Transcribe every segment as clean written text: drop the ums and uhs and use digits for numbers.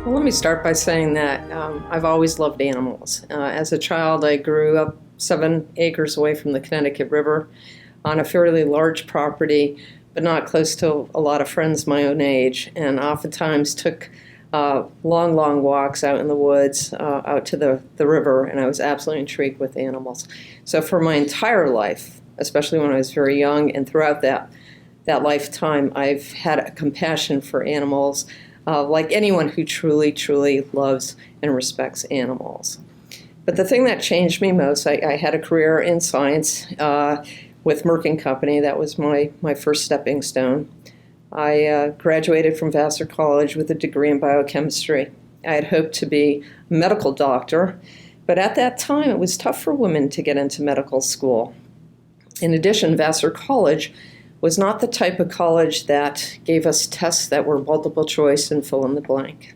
Well, let me start by saying that I've always loved animals. As a child, I grew up 7 acres away from the Connecticut River on a fairly large property, but not close to a lot of friends my own age, and oftentimes took long walks out in the woods, out to the river, and I was absolutely intrigued with animals. So for my entire life, especially when I was very young and throughout that lifetime, I've had a compassion for animals, like anyone who truly loves and respects animals. But the thing that changed me most, I had a career in science with Merck & Company. That was my first stepping stone. I graduated from Vassar College with a degree in biochemistry. I had hoped to be a medical doctor, but at that time it was tough for women to get into medical school. In addition, Vassar College was not the type of college that gave us tests that were multiple choice and fill in the blank.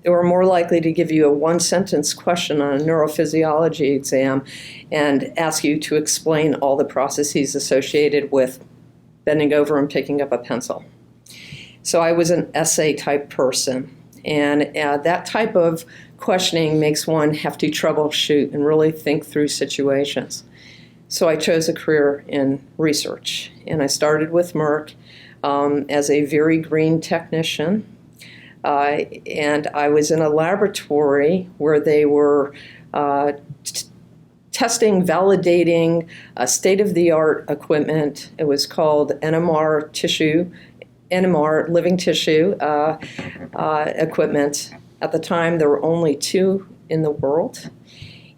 They were more likely to give you a one-sentence question on a neurophysiology exam and ask you to explain all the processes associated with bending over and picking up a pencil. So I was an essay-type person, and that type of questioning makes one have to troubleshoot and really think through situations. So I chose a career in research, and I started with Merck as a very green technician, and I was in a laboratory where they were testing, validating state-of-the-art equipment. It was called NMR living tissue equipment. At the time, there were only 2 in the world.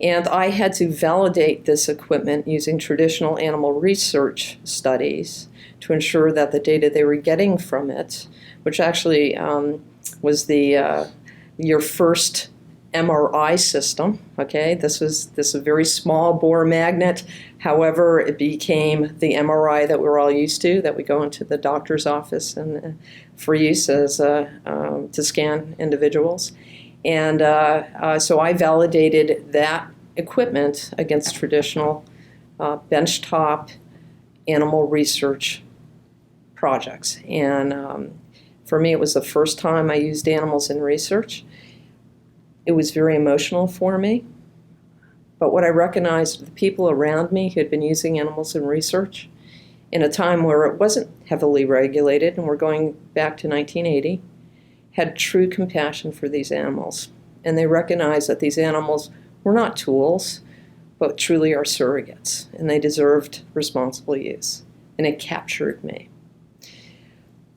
And I had to validate this equipment using traditional animal research studies to ensure that the data they were getting from it, which actually was your first MRI system. Okay, this was a very small bore magnet. However, it became the MRI that we're all used to, that we go into the doctor's office and for use as to scan individuals. And so I validated that equipment against traditional benchtop animal research projects. And for me, it was the first time I used animals in research. It was very emotional for me. But what I recognized, the people around me who had been using animals in research in a time where it wasn't heavily regulated, and we're going back to 1980, had true compassion for these animals. And they recognized that these animals were not tools, but truly are surrogates, and they deserved responsible use. And it captured me.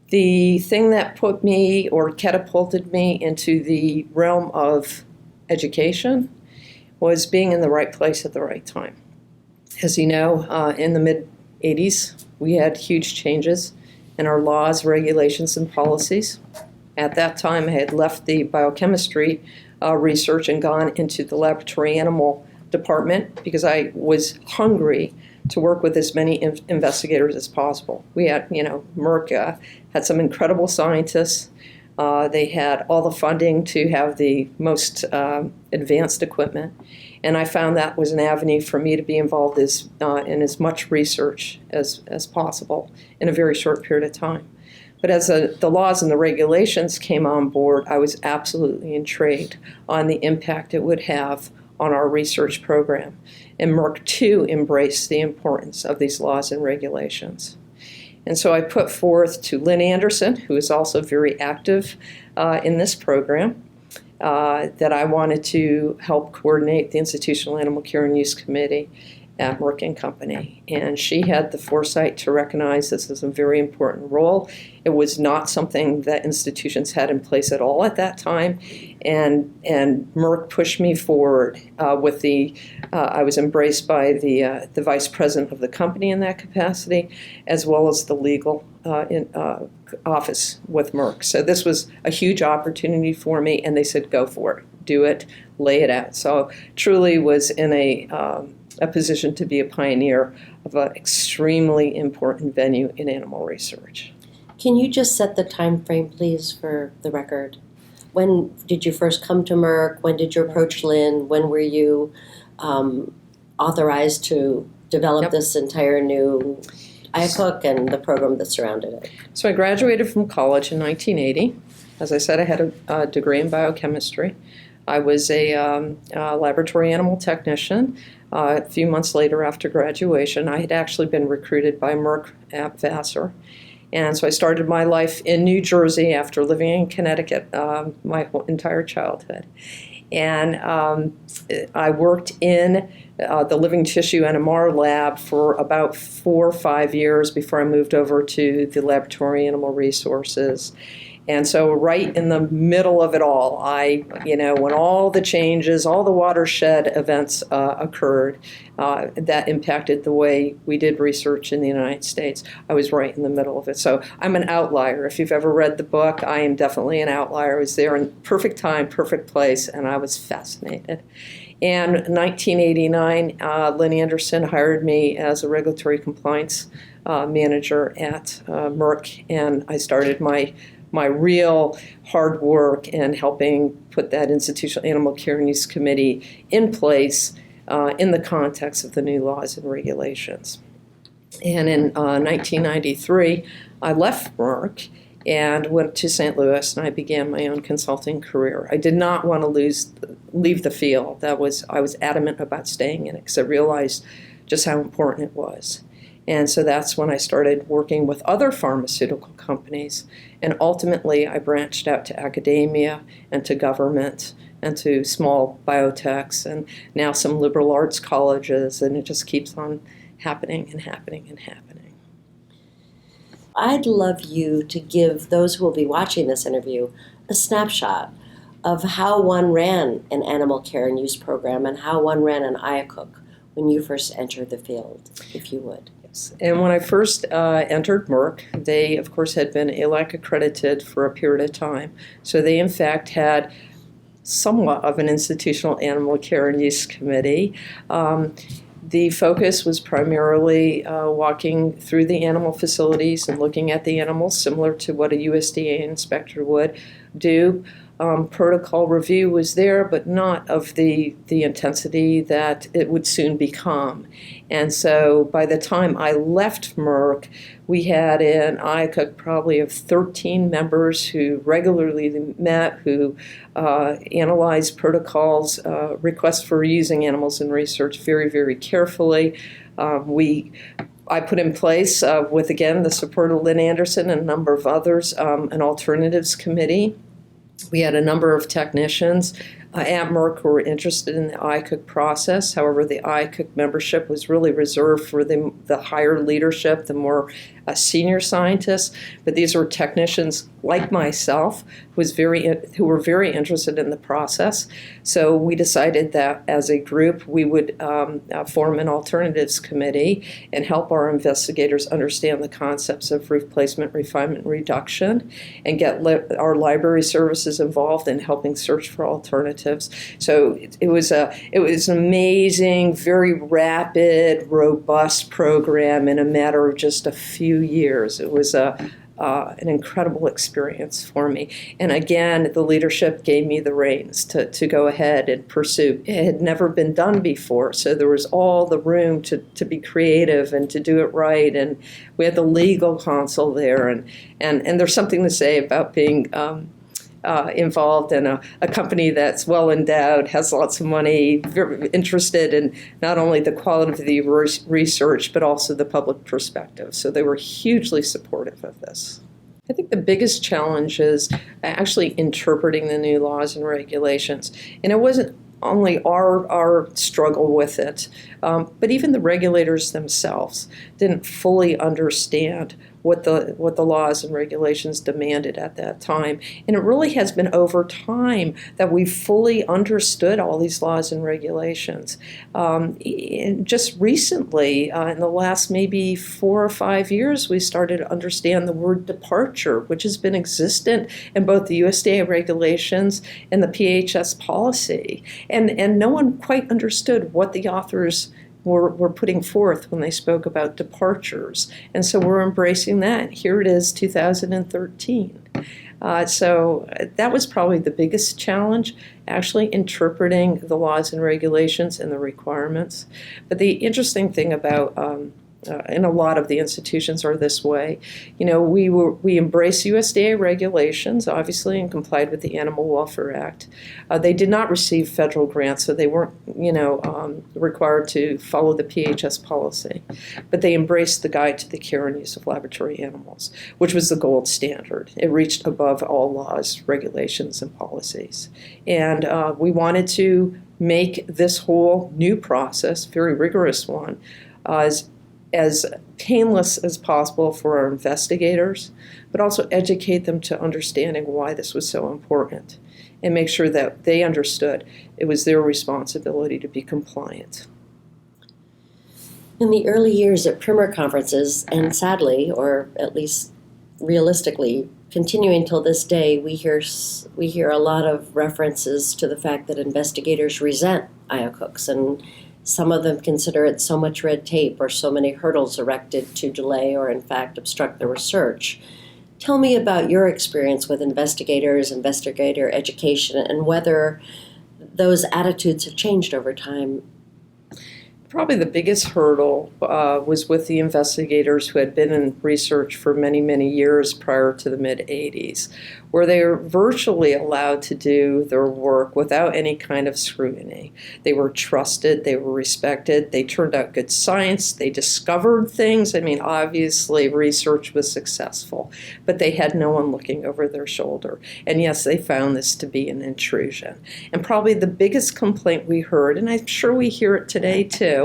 The thing that put me or catapulted me into the realm of education was being in the right place at the right time. As you know, in the mid-'80s, we had huge changes in our laws, regulations, and policies. At that time, I had left the biochemistry research and gone into the laboratory animal department because I was hungry to work with as many investigators as possible. We had, Merck had some incredible scientists. They had all the funding to have the most advanced equipment. And I found that was an avenue for me to be involved in as much research as possible in a very short period of time. But as the laws and the regulations came on board, I was absolutely intrigued on the impact it would have on our research program. And Merck, too, embraced the importance of these laws and regulations. And so I put forth to Lynn Anderson, who is also very active in this program, that I wanted to help coordinate the Institutional Animal Care and Use Committee at Merck & Company. And she had the foresight to recognize this as a very important role. It was not something that institutions had in place at all at that time. And Merck pushed me forward with I was embraced by the vice president of the company in that capacity, as well as the legal office with Merck. So this was a huge opportunity for me, and they said, go for it, do it, lay it out. So truly was in a position to be a pioneer of an extremely important venue in animal research. Can you just set the time frame, please, for the record? When did you first come to Merck? When did you approach Lynn? When were you authorized to develop this entire new IACUC and the program that surrounded it? So I graduated from college in 1980. As I said, I had a degree in biochemistry. I was a laboratory animal technician. A few months later after graduation, I had actually been recruited by Merck at Vassar. And so I started my life in New Jersey after living in Connecticut my whole entire childhood. And I worked in the living tissue NMR lab for about 4 or 5 years before I moved over to the laboratory animal resources. And so right in the middle of it all, when all the changes, all the watershed events occurred that impacted the way we did research in the United States, I was right in the middle of it. So I'm an outlier. If you've ever read the book, I am definitely an outlier. I was there in perfect time, perfect place, and I was fascinated. And in 1989, Lynn Anderson hired me as a regulatory compliance manager at Merck, and I started my real hard work in helping put that institutional animal care and use committee in place in the context of the new laws and regulations. And in 1993, I left Merck and went to St. Louis, and I began my own consulting career. I did not want to leave the field. I was adamant about staying in it because I realized just how important it was. And so that's when I started working with other pharmaceutical companies. And ultimately, I branched out to academia and to government and to small biotechs and now some liberal arts colleges. And it just keeps on happening and happening and happening. I'd love you to give those who will be watching this interview a snapshot of how one ran an animal care and use program and how one ran an IACUC when you first entered the field, if you would. And when I first entered Merck, they, of course, had been ALAC accredited for a period of time. So they, in fact, had somewhat of an institutional animal care and use committee. The focus was primarily walking through the animal facilities and looking at the animals, similar to what a USDA inspector would do. Protocol review was there, but not of the intensity that it would soon become. And so by the time I left Merck, we had an IACUC probably of 13 members who regularly met, who analyzed protocols, requests for using animals in research very, very carefully. I put in place, with, again, the support of Lynn Anderson and a number of others, an alternatives committee. We had a number of technicians at Merck who were interested in the IACUC process. However, the IACUC membership was really reserved for the higher leadership, the more senior scientists. But these were technicians like myself who were very interested in the process. So we decided that as a group we would form an alternatives committee and help our investigators understand the concepts of replacement, refinement, reduction, and get our library services involved in helping search for alternatives. So it was an amazing, very rapid, robust program in a matter of just a few years. It was an incredible experience for me. And again, the leadership gave me the reins to go ahead and pursue. It had never been done before, so there was all the room to be creative and to do it right. And we had the legal counsel there. And there's something to say about being involved in a company that's well endowed, has lots of money, very interested in not only the quality of the research, but also the public perspective. So they were hugely supportive of this. I think the biggest challenge is actually interpreting the new laws and regulations. And it wasn't only our struggle with it, but even the regulators themselves didn't fully understand what the laws and regulations demanded at that time. And it really has been over time that we've fully understood all these laws and regulations. And just recently, in the last maybe 4 or 5 years, we started to understand the word departure, which has been existent in both the USDA regulations and the PHS policy. And no one quite understood what the authors were putting forth when they spoke about departures. And so we're embracing that. Here it is, 2013. So that was probably the biggest challenge, actually interpreting the laws and regulations and the requirements. But the interesting thing about and a lot of the institutions are this way. We embraced USDA regulations, obviously, and complied with the Animal Welfare Act. They did not receive federal grants, so they weren't, required to follow the PHS policy. But they embraced the Guide to the Care and Use of Laboratory Animals, which was the gold standard. It reached above all laws, regulations, and policies. And we wanted to make this whole new process, very rigorous one, as painless as possible for our investigators, but also educate them to understanding why this was so important and make sure that they understood it was their responsibility to be compliant. In the early years at primer conferences, and sadly, or at least realistically, continuing till this day, we hear a lot of references to the fact that investigators resent IACUCs, and some of them consider it so much red tape or so many hurdles erected to delay or, in fact, obstruct the research. Tell me about your experience with investigators, investigator education, and whether those attitudes have changed over time. Probably the biggest hurdle was with the investigators who had been in research for many, many years prior to the mid-'80s, where they were virtually allowed to do their work without any kind of scrutiny. They were trusted, they were respected, they turned out good science, they discovered things. I mean, obviously research was successful, but they had no one looking over their shoulder. And yes, they found this to be an intrusion. And probably the biggest complaint we heard, and I'm sure we hear it today too,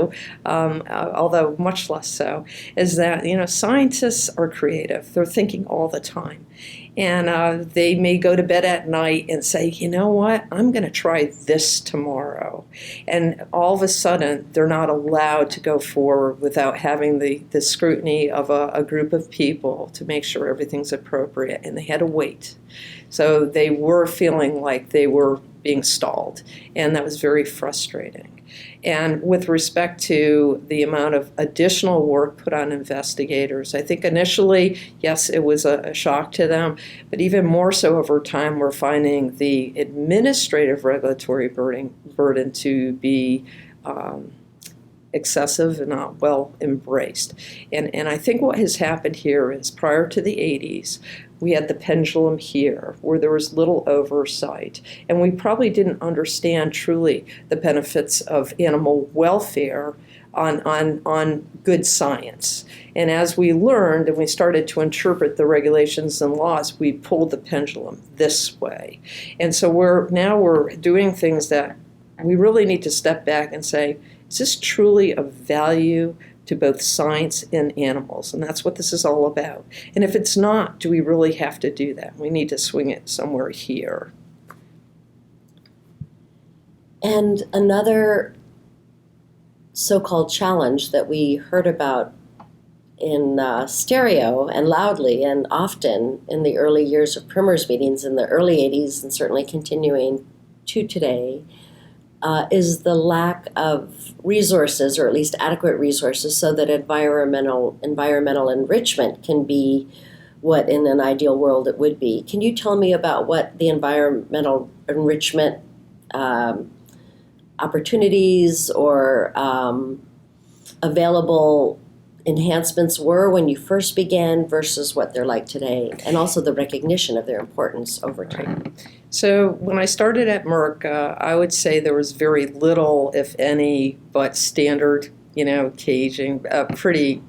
although much less so, is that scientists are creative. They're thinking all the time. And they may go to bed at night and say, you know what, I'm going to try this tomorrow. And all of a sudden, they're not allowed to go forward without having the scrutiny of a group of people to make sure everything's appropriate. And they had to wait. So they were feeling like they were being stalled. And that was very frustrating. And with respect to the amount of additional work put on investigators, I think initially, yes, it was a shock to them, but even more so over time, we're finding the administrative regulatory burden to be excessive and not well embraced. And I think what has happened here is prior to the 80s, we had the pendulum here where there was little oversight. And we probably didn't understand truly the benefits of animal welfare on good science. And as we learned and we started to interpret the regulations and laws, we pulled the pendulum this way. And so we're doing things that we really need to step back and say, is this truly of value to both science and animals? And that's what this is all about. And if it's not, do we really have to do that? We need to swing it somewhere here. And another so-called challenge that we heard about in stereo and loudly and often in the early years of primers meetings in the early 80s and certainly continuing to today is the lack of resources, or at least adequate resources, so that environmental enrichment can be what in an ideal world it would be. Can you tell me about what the environmental enrichment opportunities or available enhancements were when you first began versus what they're like today, and also the recognition of their importance over time? So when I started at Merck, I would say there was very little, if any, but standard, caging, pretty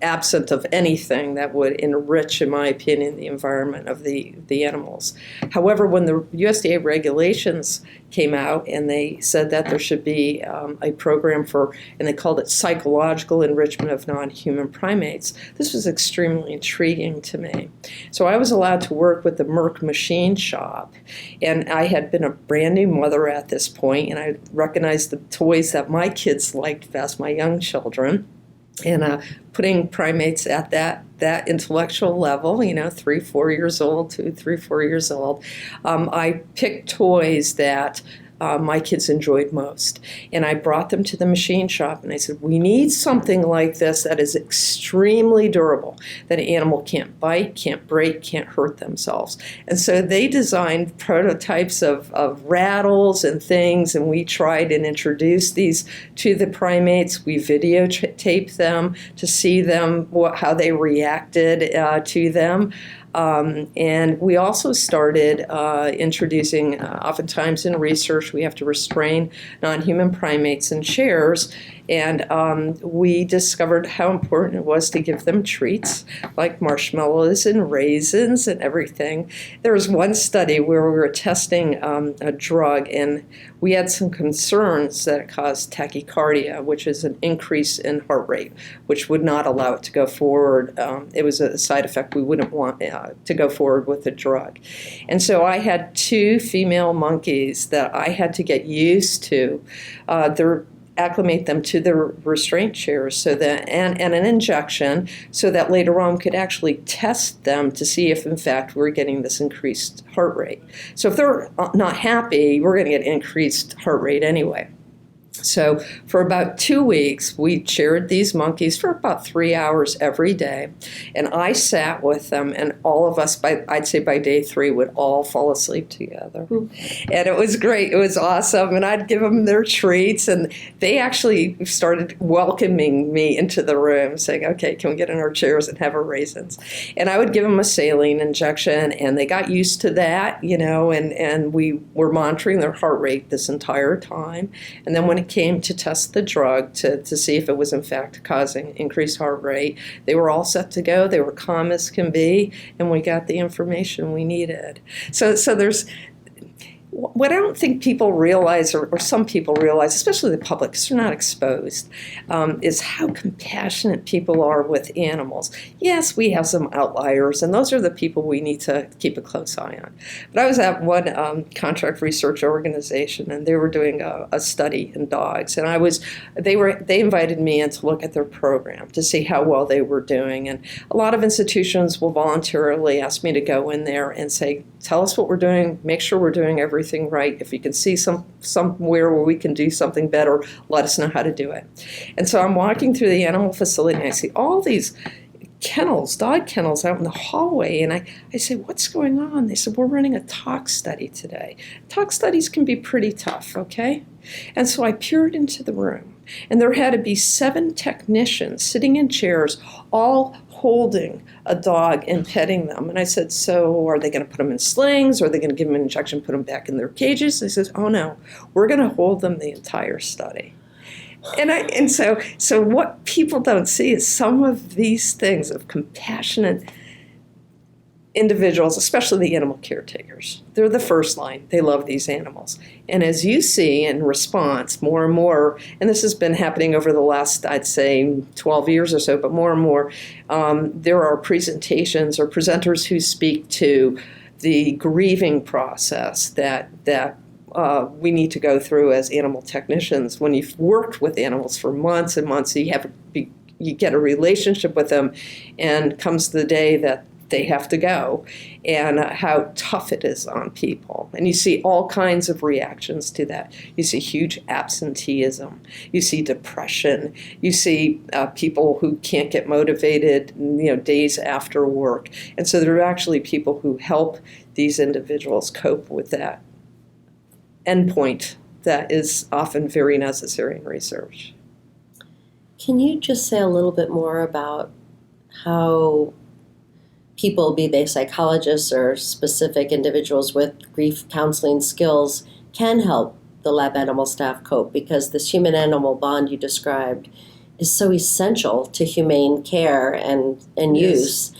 absent of anything that would enrich, in my opinion, the environment of the animals. However, when the USDA regulations came out and they said that there should be a program for, and they called it psychological enrichment of non-human primates, this was extremely intriguing to me. So I was allowed to work with the Merck machine shop, and I had been a brand new mother at this point, and I recognized the toys that my kids liked best, my young children. And putting primates at that intellectual level, 3-4 years old, 2-3-4 years old, I picked toys that my kids enjoyed most. And I brought them to the machine shop and I said, we need something like this that is extremely durable, that an animal can't bite, can't break, can't hurt themselves. And so they designed prototypes of rattles and things, and we tried and introduced these to the primates. We videotaped them to see them, how they reacted to them. And we also started introducing, oftentimes in research, we have to restrain non-human primates in chairs. And we discovered how important it was to give them treats like marshmallows and raisins and everything. There was one study where we were testing a drug, and we had some concerns that it caused tachycardia, which is an increase in heart rate, which would not allow it to go forward. It was a side effect we wouldn't want to go forward with the drug. And so I had 2 female monkeys that I had to get used to. Acclimate them to the restraint chairs so that and an injection so that later on we could actually test them to see if in fact we're getting this increased heart rate. So if they're not happy, we're going to get increased heart rate anyway. So for about 2 weeks, we chaired these monkeys for about 3 hours every day. And I sat with them, and all of us, I'd say by day 3, would all fall asleep together. And it was great. It was awesome. And I'd give them their treats. And they actually started welcoming me into the room, saying, okay, can we get in our chairs and have our raisins? And I would give them a saline injection, and they got used to that, and we were monitoring their heart rate this entire time. And then when it came to test the drug to see if it was in fact causing increased heart rate, they were all set to go. They were calm as can be, and we got the information we needed. So there's what I don't think people realize, or some people realize, especially the public, because they're not exposed, is how compassionate people are with animals. Yes, we have some outliers, and those are the people we need to keep a close eye on. But I was at one contract research organization, and they were doing a study in dogs, and they invited me in to look at their program to see how well they were doing. And a lot of institutions will voluntarily ask me to go in there and say, tell us what we're doing, make sure we're doing everything right. If you can see somewhere where we can do something better, let us know how to do it. And so I'm walking through the animal facility, and I see all these kennels, dog kennels out in the hallway, and I say, what's going on? They said, we're running a tox study today. Tox studies can be pretty tough, okay? And so I peered into the room, and there had to be 7 technicians sitting in chairs, all holding a dog and petting them. And I said, so are they going to put them in slings? Or are they going to give them an injection, put them back in their cages? They said, oh no, we're going to hold them the entire study. And so what people don't see is some of these things of compassionate individuals, especially the animal caretakers. They're the first line. They love these animals. And as you see in response, more and more, and this has been happening over the last, I'd say, 12 years or so, but more and more, there are presentations or presenters who speak to the grieving process that we need to go through as animal technicians. When you've worked with animals for months and months, you get a relationship with them, and comes the day that they have to go, and how tough it is on people. And you see all kinds of reactions to that. You see huge absenteeism. You see depression. You see people who can't get motivated, days after work. And so there are actually people who help these individuals cope with that endpoint that is often very necessary in research. Can you just say a little bit more about how people, be they psychologists or specific individuals with grief counseling skills, can help the lab animal staff cope? Because this human-animal bond you described is so essential to humane care and use,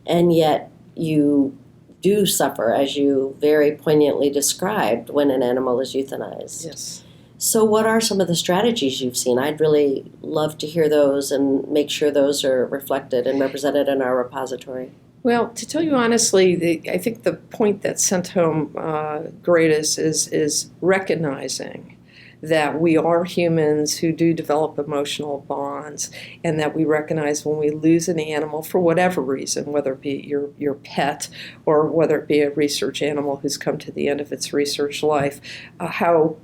and yet you do suffer, as you very poignantly described, when an animal is euthanized. Yes. So what are some of the strategies you've seen? I'd really love to hear those and make sure those are reflected and represented in our repository. Well, to tell you honestly, I think the point that sent home greatest is recognizing that we are humans who do develop emotional bonds, and that we recognize when we lose an animal for whatever reason, whether it be your pet or whether it be a research animal who's come to the end of its research life, how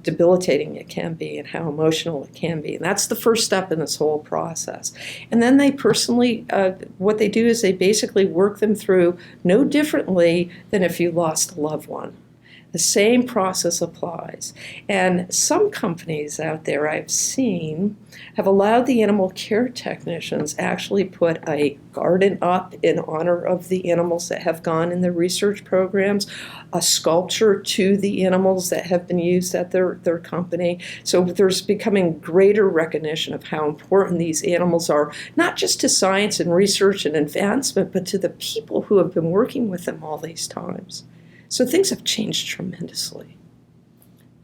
debilitating it can be and how emotional it can be. And that's the first step in this whole process. And then they personally, what they do is they basically work them through no differently than if you lost a loved one. The same process applies. And some companies out there I've seen have allowed the animal care technicians actually put a garden up in honor of the animals that have gone in their research programs, a sculpture to the animals that have been used at their company. So there's becoming greater recognition of how important these animals are, not just to science and research and advancement, but to the people who have been working with them all these times. So things have changed tremendously.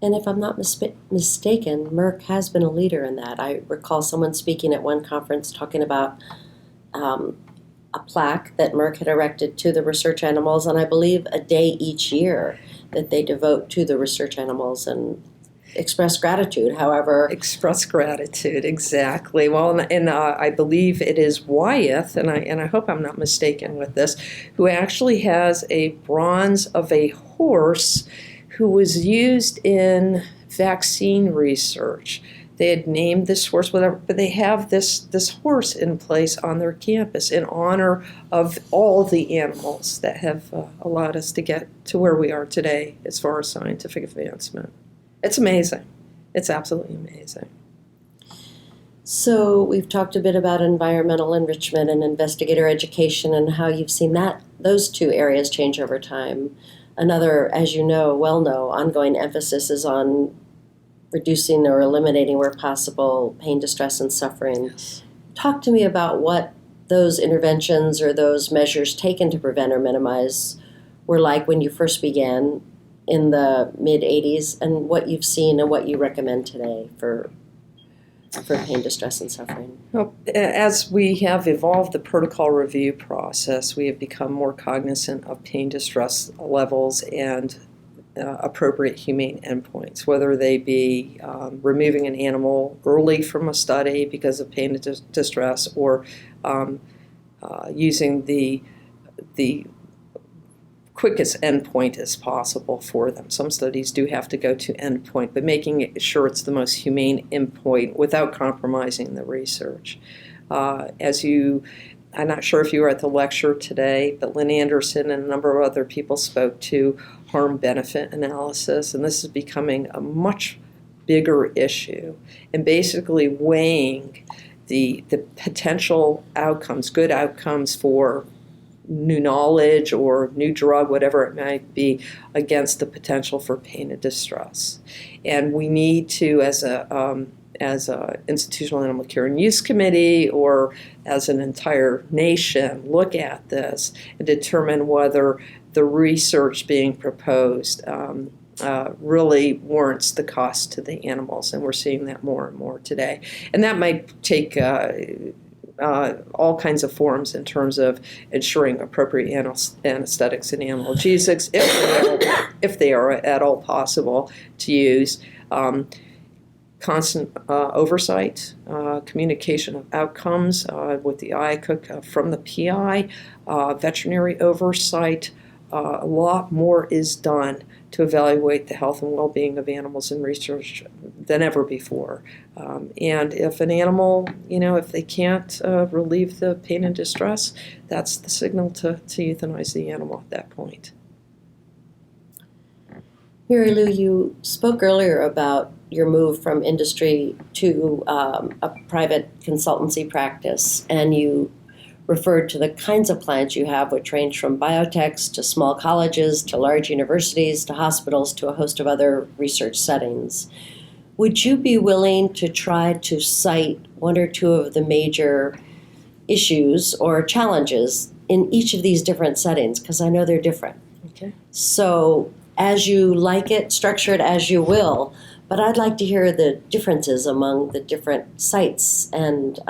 And if I'm not mistaken, Merck has been a leader in that. I recall someone speaking at one conference talking about a plaque that Merck had erected to the research animals, and I believe a day each year that they devote to the research animals and express gratitude, however. Express gratitude, exactly. Well, and I believe it is Wyeth, and I hope I'm not mistaken with this, who actually has a bronze of a horse who was used in vaccine research. They had named this horse, whatever, but they have this horse in place on their campus in honor of all the animals that have allowed us to get to where we are today as far as scientific advancement. It's amazing. It's absolutely amazing. So we've talked a bit about environmental enrichment and investigator education and how you've seen those two areas change over time. Another, as you know, ongoing emphasis is on reducing or eliminating where possible pain, distress, and suffering. Yes. Talk to me about what those interventions or those measures taken to prevent or minimize were like when you first began in the mid-'80s, and what you've seen and what you recommend today for pain, distress, and suffering. Well, as we have evolved the protocol review process, we have become more cognizant of pain distress levels and appropriate humane endpoints, whether they be removing an animal early from a study because of pain and distress, or using the quickest endpoint as possible for them. Some studies do have to go to endpoint, but making sure it's the most humane endpoint without compromising the research. I'm not sure if you were at the lecture today, but Lynn Anderson and a number of other people spoke to harm-benefit analysis, and this is becoming a much bigger issue, and basically weighing the potential outcomes, good outcomes for new knowledge or new drug, whatever it might be, against the potential for pain and distress. And we need to, as a institutional animal care and use committee, or as an entire nation, look at this and determine whether the research being proposed really warrants the cost to the animals. And we're seeing that more and more today. And that might take all kinds of forms in terms of ensuring appropriate anesthetics and analgesics, if they are at all possible to use. Constant oversight, communication of outcomes with the IACUC from the PI, veterinary oversight. A lot more is done to evaluate the health and well-being of animals in research than ever before. And if an animal, if they can't relieve the pain and distress, that's the signal to euthanize the animal at that point. Mary Lou, you spoke earlier about your move from industry to a private consultancy practice, and you referred to the kinds of clients you have, which range from biotechs to small colleges to large universities to hospitals to a host of other research settings. Would you be willing to try to cite one or two of the major issues or challenges in each of these different settings? Because I know they're different. Okay. So as you like it, structure it as you will, but I'd like to hear the differences among the different sites and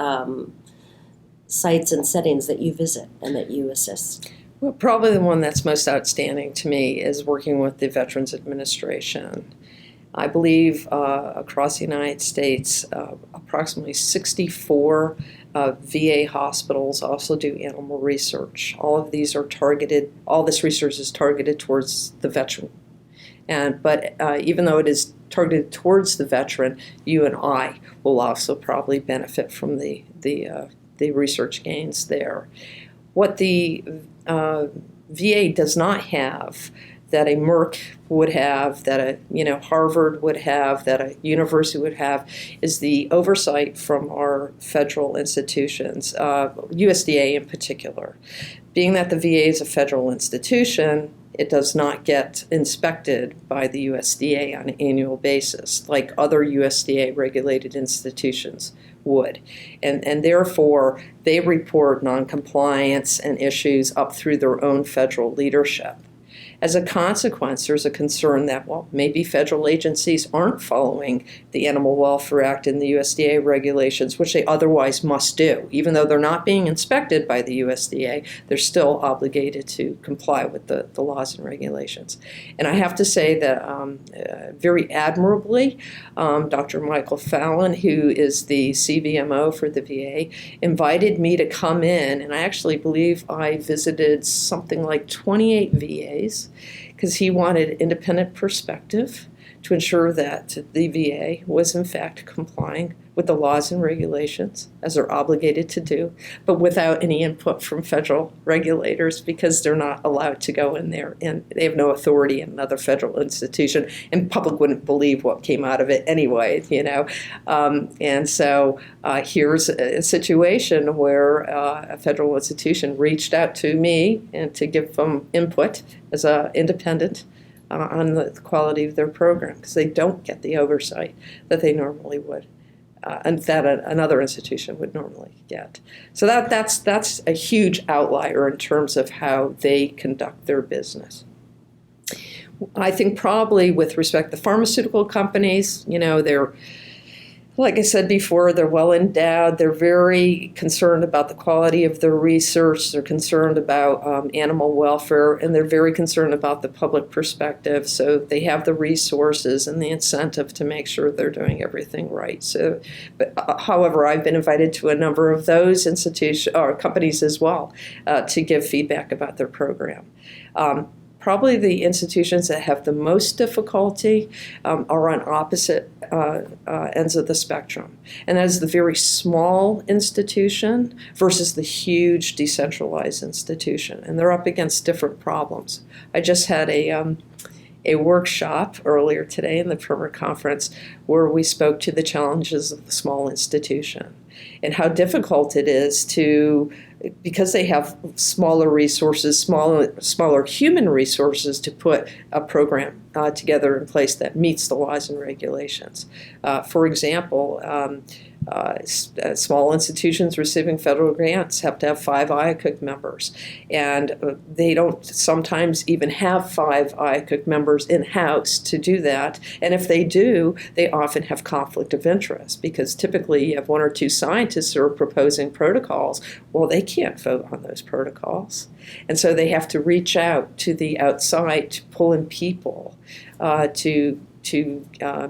settings that you visit and that you assist. Well, probably the one that's most outstanding to me is working with the Veterans Administration. I believe across the United States, approximately 64 VA hospitals also do animal research. All of these are targeted, all this research is targeted towards the veteran. But even though it is targeted towards the veteran, you and I will also probably benefit from the research gains there. What the VA does not have that a Merck would have, that a Harvard would have, that a university would have, is the oversight from our federal institutions, USDA in particular. Being that the VA is a federal institution, it does not get inspected by the USDA on an annual basis like other USDA regulated institutions would. And therefore, they report noncompliance and issues up through their own federal leadership. As a consequence, there's a concern that, well, maybe federal agencies aren't following the Animal Welfare Act and the USDA regulations, which they otherwise must do. Even though they're not being inspected by the USDA, they're still obligated to comply with the laws and regulations. And I have to say that very admirably, Dr. Michael Fallon, who is the CVMO for the VA, invited me to come in, and I actually believe I visited something like 28 VAs, because he wanted independent perspective to ensure that the VA was in fact complying with the laws and regulations as they're obligated to do, but without any input from federal regulators, because they're not allowed to go in there and they have no authority in another federal institution, and public wouldn't believe what came out of it anyway, and so here's a situation where a federal institution reached out to me and to give them input as an independent on the quality of their program, because they don't get the oversight that they normally would. And that another institution would normally get. So that's a huge outlier in terms of how they conduct their business. I think probably with respect to pharmaceutical companies, they're, like I said before, they're well endowed. They're very concerned about the quality of their research. They're concerned about animal welfare, and they're very concerned about the public perspective. So they have the resources and the incentive to make sure they're doing everything right. So, however, I've been invited to a number of those institutions or companies as well to give feedback about their program. Probably the institutions that have the most difficulty are on opposite ends of the spectrum. And that is the very small institution versus the huge decentralized institution. And they're up against different problems. I just had a workshop earlier today in the Primer Conference where we spoke to the challenges of the small institution and how difficult it is to, because they have smaller resources, smaller human resources, to put a program together in place that meets the laws and regulations. For example, small institutions receiving federal grants have to have 5 IACUC members, and they don't sometimes even have 5 IACUC members in-house to do that, and if they do, they often have conflict of interest, because typically you have 1 or 2 scientists who are proposing protocols. Well, they can't vote on those protocols, and so they have to reach out to the outside to pull in people to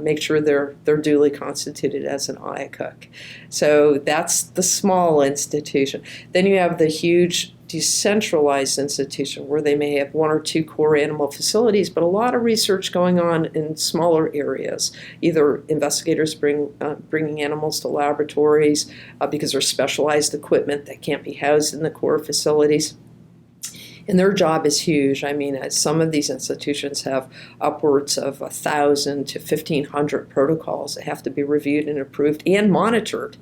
make sure they're duly constituted as an IACUC. So that's the small institution. Then you have the huge decentralized institution where they may have 1 or 2 core animal facilities, but a lot of research going on in smaller areas. Either investigators bringing animals to laboratories because there's specialized equipment that can't be housed in the core facilities. And their job is huge. I mean, some of these institutions have upwards of 1,000 to 1,500 protocols that have to be reviewed and approved and monitored,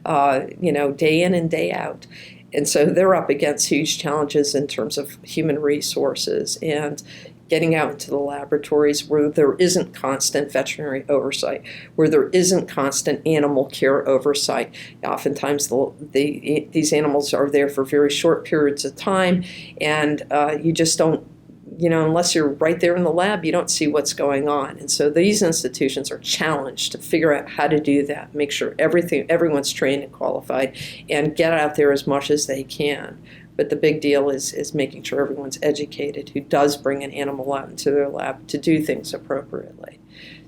day in and day out. And so they're up against huge challenges in terms of human resources and getting out into the laboratories where there isn't constant veterinary oversight, where there isn't constant animal care oversight. Oftentimes these animals are there for very short periods of time, and you just don't, unless you're right there in the lab, you don't see what's going on. And so these institutions are challenged to figure out how to do that, make sure everyone's trained and qualified, and get out there as much as they can But the big deal is making sure everyone's educated who does bring an animal out into their lab to do things appropriately.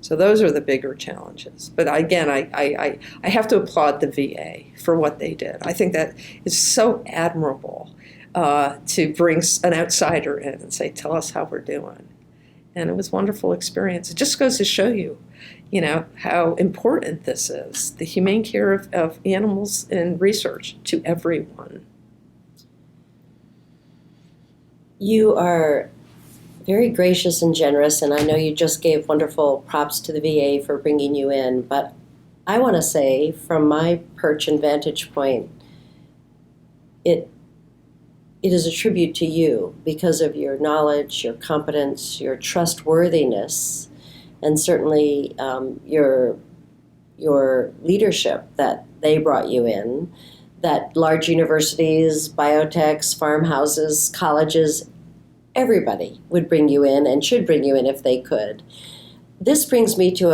So those are the bigger challenges. But again, I have to applaud the VA for what they did. I think that is so admirable to bring an outsider in and say, tell us how we're doing. And it was a wonderful experience. It just goes to show you, how important this is, the humane care of animals in research to everyone. You are very gracious and generous, and I know you just gave wonderful props to the VA for bringing you in, but I want to say, from my perch and vantage point, it is a tribute to you because of your knowledge, your competence, your trustworthiness, and certainly your leadership that they brought you in, that large universities, biotechs, farmhouses, colleges, everybody would bring you in and should bring you in if they could. This brings me to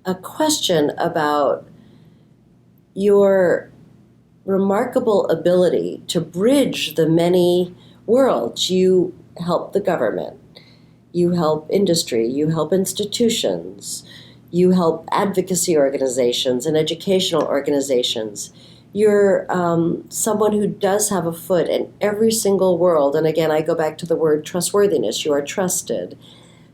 a question about your remarkable ability to bridge the many worlds. You help the government, you help industry, you help institutions, you help advocacy organizations and educational organizations. You're someone who does have a foot in every single world. And again, I go back to the word trustworthiness. You are trusted.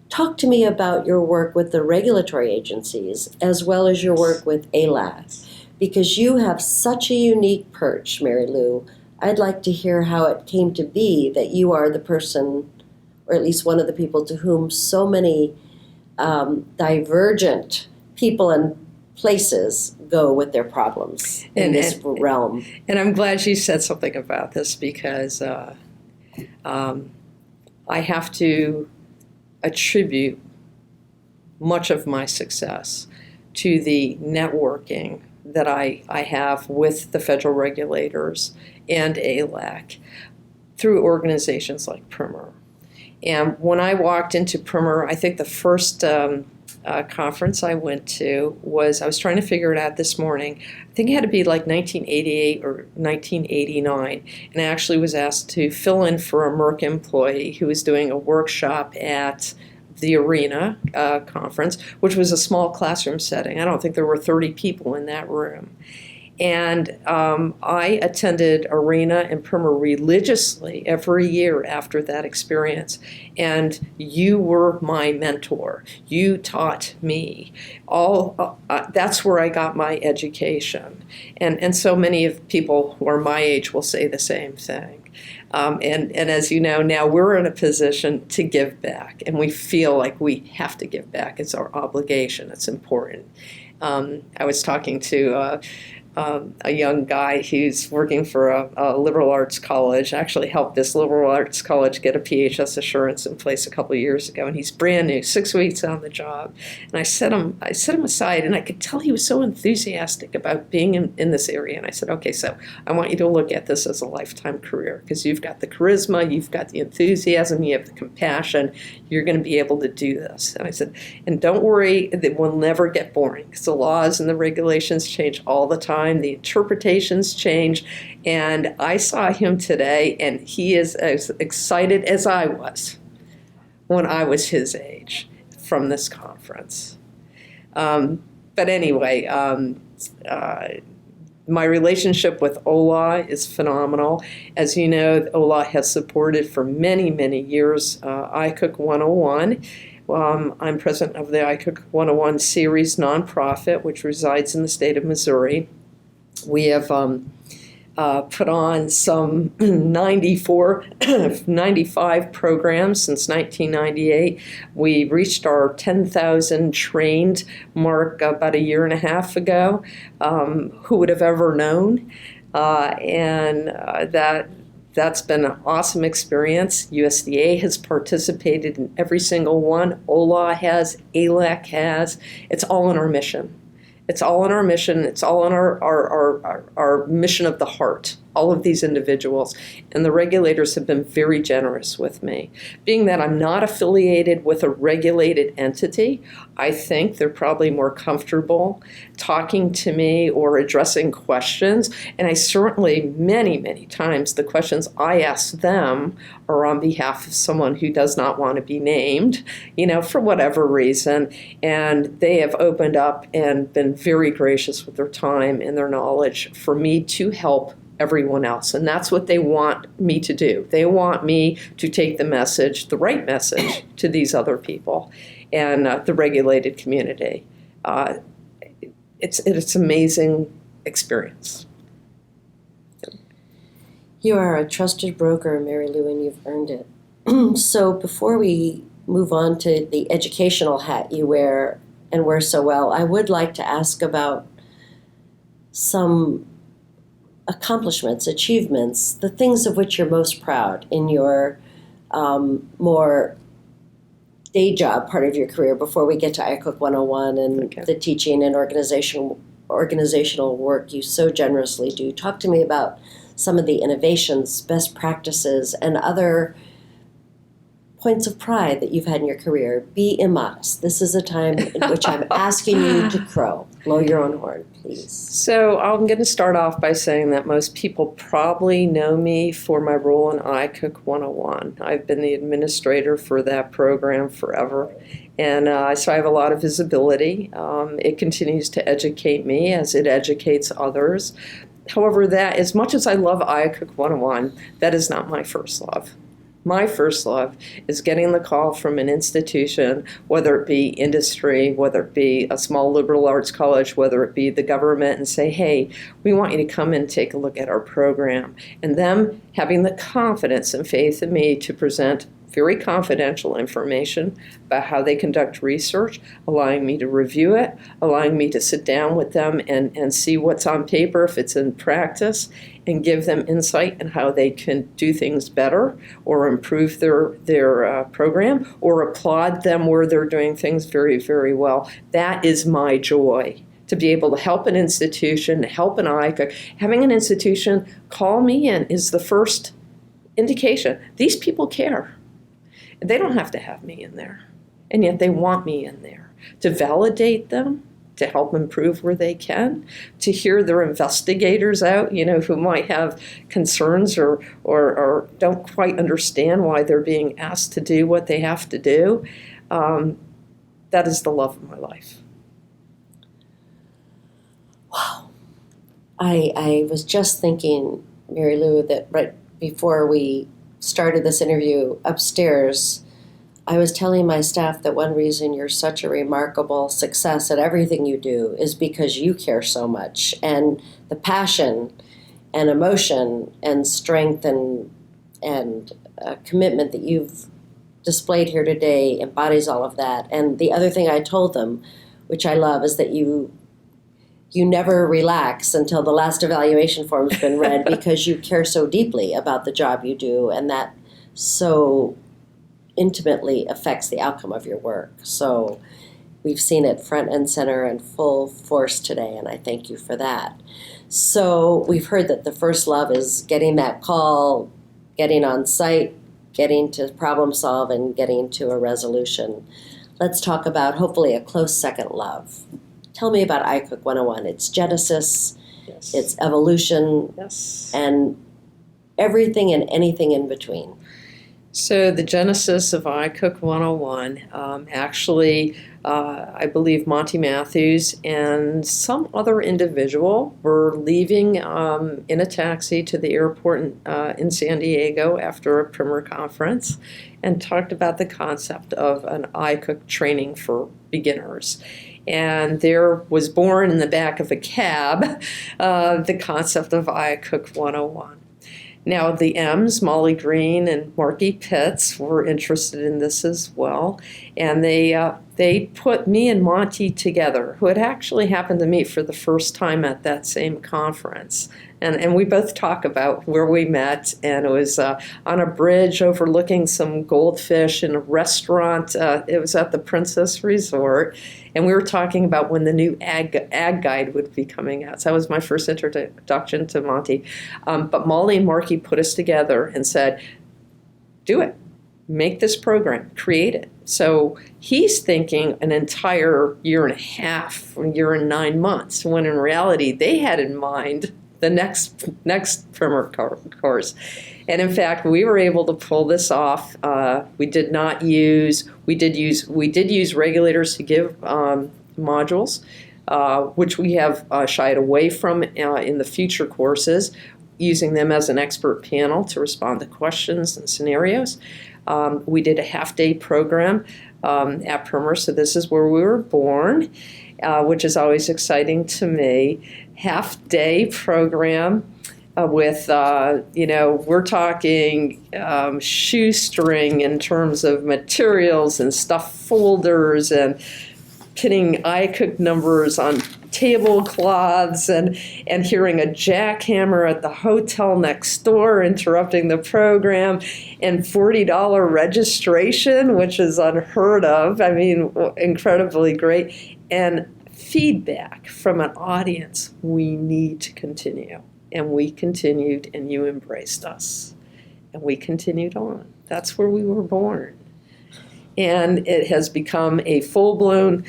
Talk to me about your work with the regulatory agencies as well as your work with ALAC, because you have such a unique perch, Mary Lou. I'd like to hear how it came to be that you are the person, or at least one of the people, to whom so many divergent people and places go with their problems in this realm. And I'm glad she said something about this, because I have to attribute much of my success to the networking that I have with the federal regulators and ALAC through organizations like Primer. And when I walked into Primer, I think the first conference I went to I was trying to figure it out this morning. I think it had to be like 1988 or 1989. And I actually was asked to fill in for a Merck employee who was doing a workshop at the Arena conference, which was a small classroom setting. I don't think there were 30 people in that room. And I attended Arena and Primer religiously every year after that experience. And you were my mentor. You taught me. That's where I got my education. And so many of people who are my age will say the same thing. And as you know, now we're in a position to give back. And we feel like we have to give back. It's our obligation. It's important. I was talking to a young guy who's working for a liberal arts college, actually helped this liberal arts college get a PHS assurance in place a couple of years ago, and he's brand new, 6 weeks on the job. And I set him aside, and I could tell he was so enthusiastic about being in this area. And I said, okay, so I want you to look at this as a lifetime career, because you've got the charisma, you've got the enthusiasm, you have the compassion, you're going to be able to do this. And I said, and don't worry, it will never get boring, because the laws and the regulations change all the time. The interpretations change, and I saw him today, and he is as excited as I was when I was his age from this conference. But anyway, my relationship with OLA is phenomenal. As you know, OLA has supported for many, many years IACUC 101. I'm president of the IACUC 101 series nonprofit, which resides in the state of Missouri. We have put on some 95 programs since 1998. We reached our 10,000 trained mark about a year and a half ago. Who would have ever known? That's been an awesome experience. USDA has participated in every single one. OLA has, ALAC has. It's all in our mission. It's all in our mission. It's all in our mission of the heart. all of these individuals, and the regulators have been very generous with me. Being that I'm not affiliated with a regulated entity, I think they're probably more comfortable talking to me or addressing questions, and I certainly, many, many times, the questions I ask them are on behalf of someone who does not want to be named, for whatever reason, and they have opened up and been very gracious with their time and their knowledge for me to help everyone else. And that's what they want me to do. They want me to take the message, the right message, to these other people and the regulated community. It's amazing experience. You are a trusted broker, Mary Lou, and you've earned it. So before we move on to the educational hat you wear and wear so well, I would like to ask about some accomplishments, achievements, the things of which you're most proud in your more day job part of your career before we get to IACUC 101 and the teaching and organizational work you so generously do. Talk to me about some of the innovations, best practices, and other points of pride that you've had in your career. Be immodest. This is a time in which I'm asking you to crow. Blow your own horn, please. So I'm going to start off by saying that most people probably know me for my role in IACUC 101. I've been the administrator for that program forever. And so I have a lot of visibility. It continues to educate me as it educates others. However, that as much as I love IACUC 101, that is not my first love. My first love is getting the call from an institution, whether it be industry, whether it be a small liberal arts college, whether it be the government, and say, hey, we want you to come and take a look at our program. And them having the confidence and faith in me to present very confidential information about how they conduct research, allowing me to review it, allowing me to sit down with them and see what's on paper, if it's in practice, and give them insight on how they can do things better or improve their program or applaud them where they're doing things very, very well. That is my joy, to be able to help an institution, help an IACUC. Having an institution call me in is the first indication. These people care. They don't have to have me in there, and yet they want me in there to validate them, to help improve where they can, to hear their investigators out, who might have concerns or don't quite understand why they're being asked to do what they have to do. That is the love of my life. Wow. I was just thinking, Mary Lou, that right before we started this interview upstairs, I was telling my staff that one reason you're such a remarkable success at everything you do is because you care so much, and the passion and emotion and strength and commitment that you've displayed here today embodies all of that. And the other thing I told them, which I love, is that you never relax until the last evaluation form's been read because you care so deeply about the job you do, and that so intimately affects the outcome of your work. So we've seen it front and center and full force today, and I thank you for that. So we've heard that the first love is getting that call, getting on site, getting to problem solve, and getting to a resolution. Let's talk about hopefully a close second love. Tell me about IACUC 101. It's genesis, Yes. it's evolution, Yes. and everything and anything in between. So the genesis of IACUC 101, actually, I believe Monty Matthews and some other individual were leaving in a taxi to the airport in San Diego after a primer conference and talked about the concept of an IACUC training for beginners. And there was born in the back of a cab the concept of IACUC 101. Now, the M's, Molly Green and Marky Pitts, were interested in this as well, and they they put me and Monty together, who had actually happened to meet for the first time at that same conference. And we both talk about where we met, and it was on a bridge overlooking some goldfish in a restaurant. It was at the Princess Resort, and we were talking about when the new ag guide would be coming out. So that was my first introduction to Monty. But Molly and Marky put us together and said, do it. Make this program, create it. So he's thinking an entire year and a half, a year and 9 months, when in reality they had in mind the next primer course. And in fact, we were able to pull this off. We did use regulators to give modules, which we have shied away from in the future courses, using them as an expert panel to respond to questions and scenarios. We did a half-day program at Primer, so this is where we were born, which is always exciting to me. Half-day program with, we're talking shoestring in terms of materials and stuff folders and pinning IACUC numbers on tablecloths and hearing a jackhammer at the hotel next door interrupting the program, and $40 registration, which is unheard of. I mean, incredibly great. And feedback from an audience, we need to continue. And we continued, and you embraced us. And we continued on. That's where we were born. And it has become a full-blown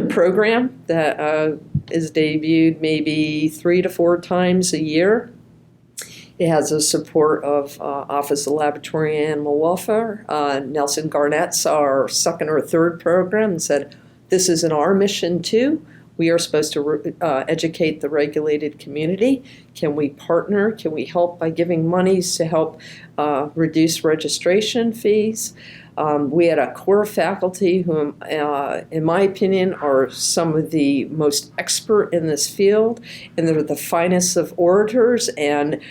program that is debuted maybe 3 to 4 times a year. It has the support of Office of Laboratory and Animal Welfare. Nelson Garnett saw our second or third program and said, this isn't our mission too. We are supposed to educate the regulated community. Can we partner? Can we help by giving monies to help reduce registration fees? We had a core faculty who, in my opinion, are some of the most expert in this field, and they're the finest of orators, and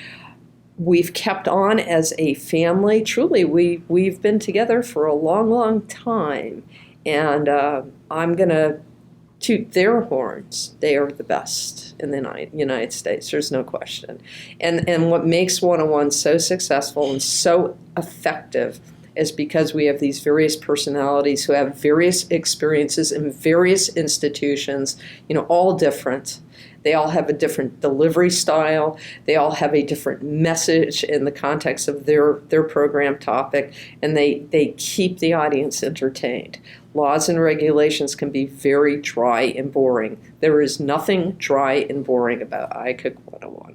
we've kept on as a family. Truly, we've been together for a long, long time, and I'm going to toot their horns. They are the best in the United States. There's no question. And what makes 101 so successful and so effective is because we have these various personalities who have various experiences in various institutions, all different. They all have a different delivery style. They all have a different message in the context of their program topic, and they keep the audience entertained. Laws and regulations can be very dry and boring. There is nothing dry and boring about IACUC 101.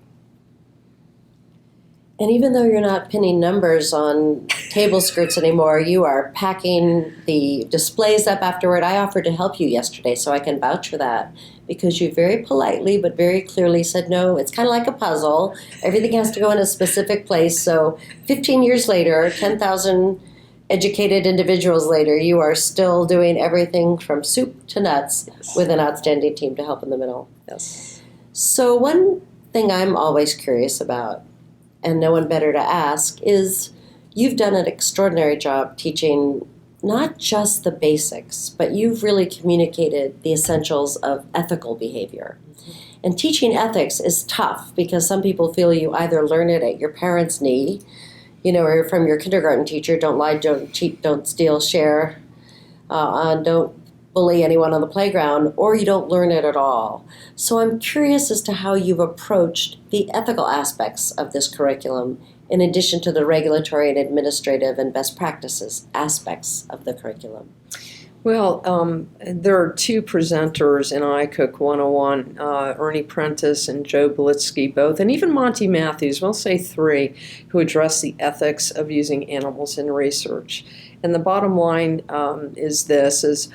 And even though you're not pinning numbers on table skirts anymore, you are packing the displays up afterward. I offered to help you yesterday, so I can vouch for that, because you very politely but very clearly said, no, it's kind of like a puzzle. Everything has to go in a specific place. So 15 years later, 10,000 educated individuals later, you are still doing everything from soup to nuts, yes, with an outstanding team to help in the middle. Yes. So one thing I'm always curious about, and no one better to ask, is you've done an extraordinary job teaching not just the basics, but you've really communicated the essentials of ethical behavior. And teaching ethics is tough because some people feel you either learn it at your parents' knee, or from your kindergarten teacher, don't lie, don't cheat, don't steal, share, don't bully anyone on the playground, or you don't learn it at all. So I'm curious as to how you've approached the ethical aspects of this curriculum in addition to the regulatory and administrative and best practices aspects of the curriculum. Well, there are 2 presenters in IACUC 101, Ernie Prentice and Joe Blitsky both, and even Monty Matthews, we'll say 3, who address the ethics of using animals in research. And the bottom line is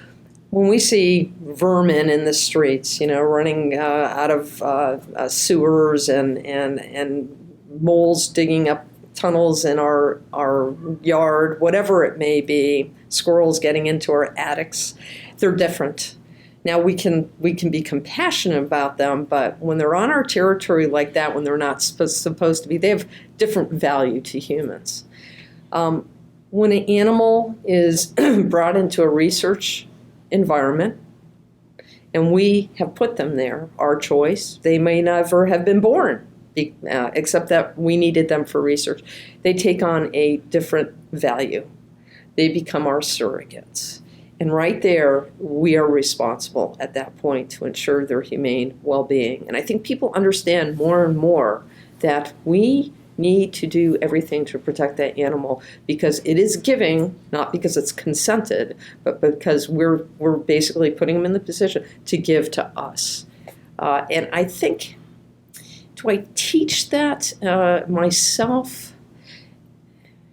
when we see vermin in the streets, running out of sewers and moles digging up tunnels in our yard, whatever it may be, squirrels getting into our attics, they're different. Now we can be compassionate about them, but when they're on our territory like that, when they're not supposed to be, they have different value to humans. When an animal is brought into a research environment, and we have put them there, our choice. They may never have been born, except that we needed them for research. They take on a different value. They become our surrogates. And right there, we are responsible at that point to ensure their humane well-being. And I think people understand more and more that we need to do everything to protect that animal because it is giving, not because it's consented, but because we're basically putting them in the position to give to us. And I think, do I teach that myself?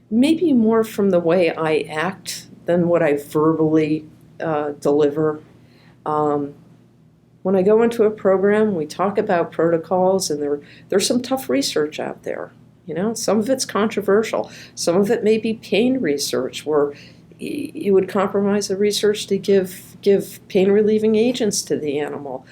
Maybe more from the way I act than what I verbally deliver. When I go into a program, we talk about protocols, and there's some tough research out there. Some of it's controversial. Some of it may be pain research, where you would compromise the research to give pain-relieving agents to the animal.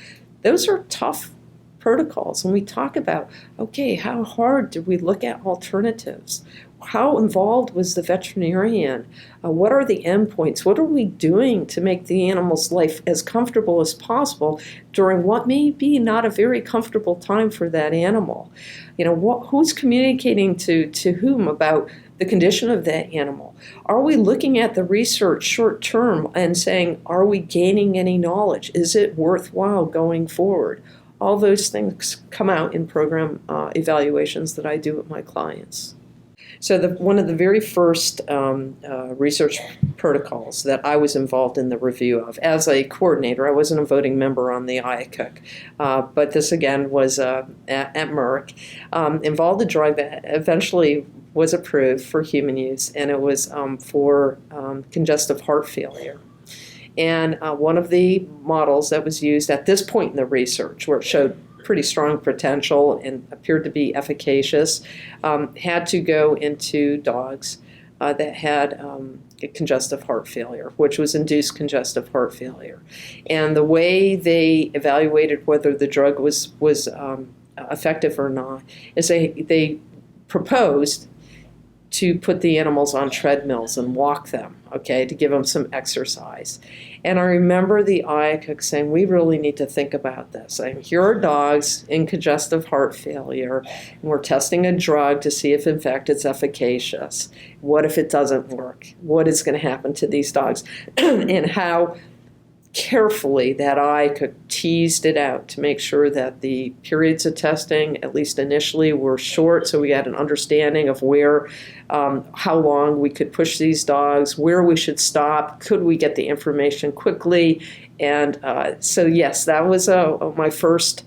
Those are tough protocols. And we talk about, okay, how hard did we look at alternatives? How involved was the veterinarian? What are the endpoints? What are we doing to make the animal's life as comfortable as possible during what may be not a very comfortable time for that animal? Who's communicating to whom about the condition of that animal? Are we looking at the research short term and saying, are we gaining any knowledge? Is it worthwhile going forward? All those things come out in program evaluations that I do with my clients. So one of the very first research protocols that I was involved in the review of as a coordinator, I wasn't a voting member on the IACUC, but this again was at Merck, involved a drug that eventually was approved for human use, and it was for congestive heart failure. And one of the models that was used at this point in the research, where it showed pretty strong potential and appeared to be efficacious, had to go into dogs that had congestive heart failure, which was induced congestive heart failure. And the way they evaluated whether the drug was effective or not is they proposed to put the animals on treadmills and walk them, to give them some exercise. And I remember the IACUC saying, we really need to think about this. Here are dogs in congestive heart failure, and we're testing a drug to see if, in fact, it's efficacious. What if it doesn't work? What is going to happen to these dogs? And how carefully that IACUC teased it out to make sure that the periods of testing, at least initially, were short, so we had an understanding of where, how long we could push these dogs, where we should stop, could we get the information quickly. And so yes, that was my first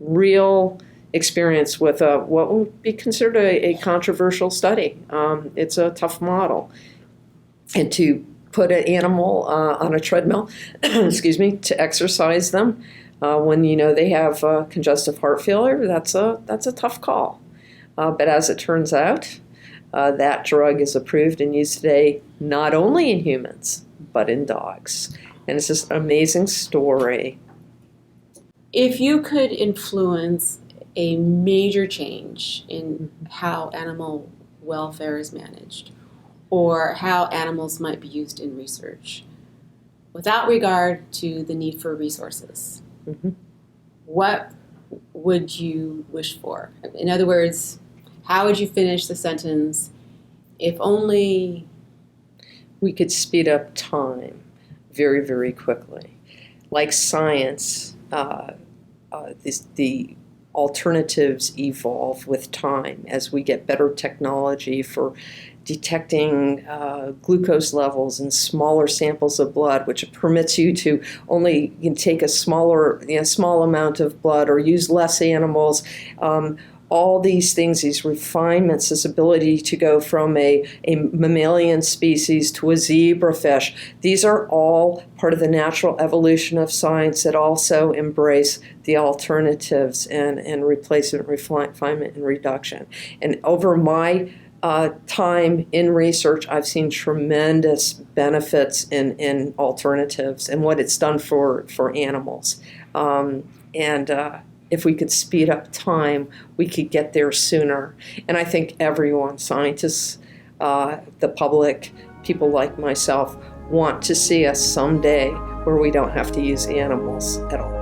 real experience with what would be considered a controversial study. It's a tough model. And to put an animal on a treadmill, to exercise them when they have congestive heart failure, that's a tough call. But as it turns out, that drug is approved and used today not only in humans, but in dogs. And it's just an amazing story. If you could influence a major change in how animal welfare is managed, or how animals might be used in research, without regard to the need for resources, what would you wish for? In other words, how would you finish the sentence, if only we could speed up time very, very quickly? Like science, the alternatives evolve with time as we get better technology for detecting glucose levels in smaller samples of blood, which permits you to only take a small amount of blood or use less animals. All these things, these refinements, this ability to go from a mammalian species to a zebrafish, these are all part of the natural evolution of science that also embrace the alternatives and replacement, refinement, and reduction. And over my time in research, I've seen tremendous benefits in alternatives and what it's done for animals. If we could speed up time, we could get there sooner. And I think everyone, scientists, the public, people like myself, want to see us someday where we don't have to use animals at all.